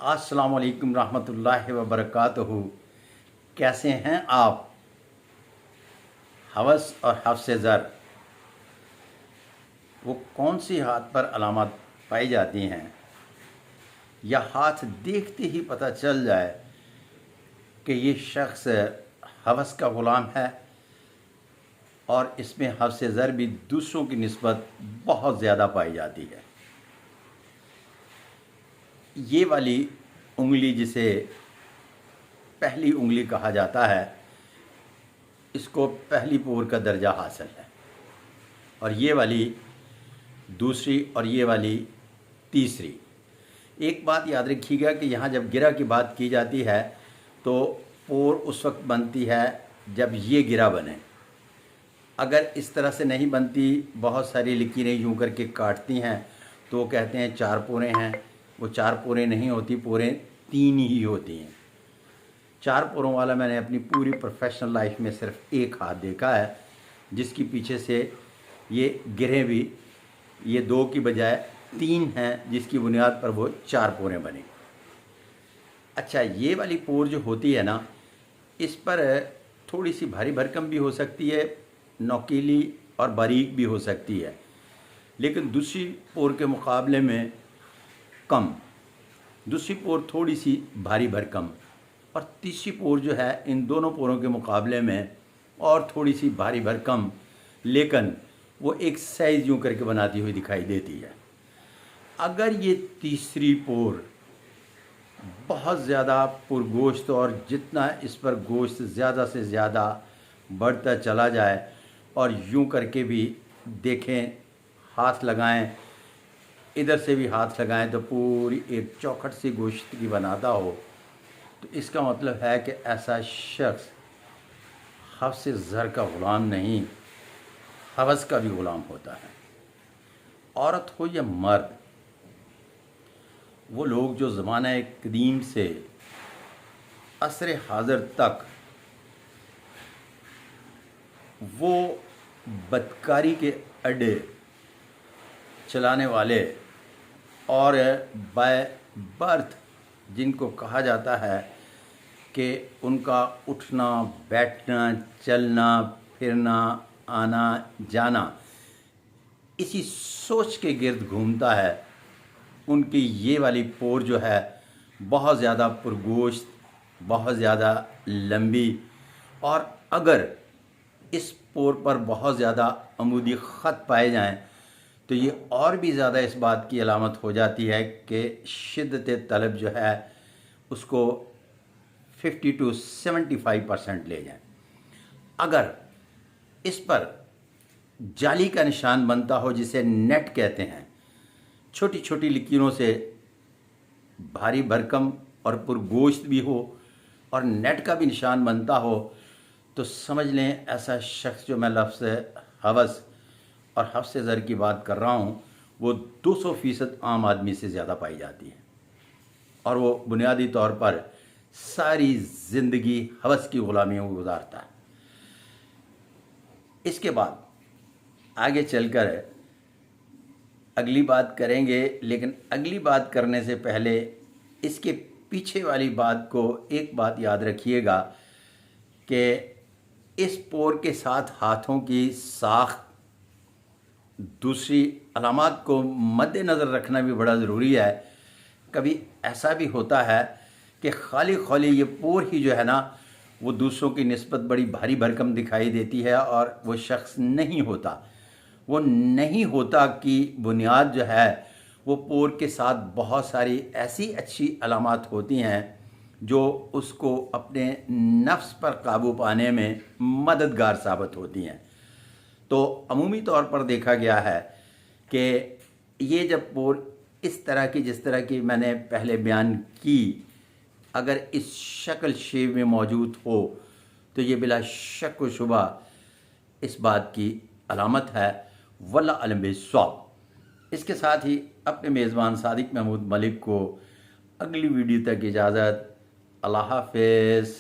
अस्सलाम वालेकुम रहमतुल्लाहि व बरकातहू। कैसे हैं आप? हवस और हफ्स ज़र वो कौन सी हाथ पर अलामत पाई जाती हैं या हाथ देखते ही पता चल जाए कि ये शख्स हवस का ग़ुलाम है और इसमें हफ्स ज़र भी दूसरों की निस्बत बहुत ज़्यादा पाई जाती है। ये वाली उंगली जिसे पहली उंगली कहा जाता है, इसको पहली पोर का दर्जा हासिल है, और ये वाली दूसरी और ये वाली तीसरी। एक बात याद रखिएगा कि यहाँ जब गिरा की बात की जाती है तो पोर उस वक्त बनती है जब ये गिरा बने। अगर इस तरह से नहीं बनती, बहुत सारी लकीरें यूँ करके काटती हैं तो वो कहते हैं 4 पोरें हैं। वो 4 पोरें नहीं होती, पोरें 3 ही होती हैं। 4 पोरों वाला मैंने अपनी पूरी प्रोफेशनल लाइफ में सिर्फ एक हाथ देखा है, जिसकी पीछे से ये गिरें भी ये 2 की बजाय 3 हैं, जिसकी बुनियाद पर वो 4 पोरें बनी। अच्छा, ये वाली पोर जो होती है ना, इस पर थोड़ी सी भारी भरकम भी हो सकती है, नोकीली और बारीक भी हो सकती है, लेकिन दूसरी पोर के मुकाबले में कम। दूसरी पोर थोड़ी सी भारी भरकम और तीसरी पोर जो है इन दोनों पोरों के मुकाबले में और थोड़ी सी भारी भरकम, लेकिन वो एक साइज़ यूँ करके बनाती हुई दिखाई देती है। अगर ये तीसरी पोर बहुत ज़्यादा पुरगोश्त और जितना इस पर गोश्त ज़्यादा से ज़्यादा बढ़ता चला जाए और यूँ करके भी देखें, हाथ लगाएं, इधर से भी हाथ लगाएं तो पूरी एक चौखट सी गोश्त की बनाता हो, तो इसका मतलब है कि ऐसा शख्स हफ्स ज़र का ग़ुलाम नहीं, हवस का भी ग़ुलाम होता है। औरत हो या मर्द, वो लोग जो ज़माना कदीम से असर हाज़िर तक वो बदकारी के अड्डे चलाने वाले और बाय बर्थ जिनको कहा जाता है कि उनका उठना बैठना चलना फिरना आना जाना इसी सोच के गिर्द घूमता है, उनकी ये वाली पोर जो है बहुत ज़्यादा पुरगोश्त, बहुत ज़्यादा लंबी, और अगर इस पोर पर बहुत ज़्यादा अमूदी ख़त पाए जाएं तो ये और भी ज़्यादा इस बात की अलामत हो जाती है कि शिद्दत तलब जो है उसको 50 to 75% ले जाएं। अगर इस पर जाली का निशान बनता हो, जिसे नेट कहते हैं, छोटी छोटी लकीरों से भारी भरकम और पुरगोश्त भी हो और नेट का भी निशान बनता हो, तो समझ लें ऐसा शख्स, जो मैं लफ्ज़ हवस और हफ्स ज़र की बात कर रहा हूँ, वो 200% आम आदमी से ज़्यादा पाई जाती है, और वो बुनियादी तौर पर सारी ज़िंदगी हवस की ग़ुलामी में गुजारता है। इसके बाद आगे चलकर अगली बात करेंगे, लेकिन अगली बात करने से पहले इसके पीछे वाली बात को एक बात याद रखिएगा कि इस पोर के साथ हाथों की साख, दूसरी अलामात को मद्देनज़र रखना भी बड़ा ज़रूरी है। कभी ऐसा भी होता है कि खाली खाली ये पोर ही जो है ना, वो दूसरों की निस्बत बड़ी भारी भरकम दिखाई देती है और वो शख्स नहीं होता। वो नहीं होता की बुनियाद जो है वो पोर के साथ बहुत सारी ऐसी अच्छी अलामात होती हैं जो उसको अपने नफ्स पर काबू पाने में मददगार साबित होती हैं। तो अमूमी तौर पर देखा गया है कि ये जब पोर इस तरह की, जिस तरह की मैंने पहले बयान की, अगर इस शक्ल शेप में मौजूद हो तो ये बिला शक व शुबा इस बात की अलामत है। वल्लाह अलम बिस्सवाब। इसके साथ ही अपने मेज़बान सादिक महमूद मलिक को अगली वीडियो तक इजाज़त। अल्लाह हाफ़िज़।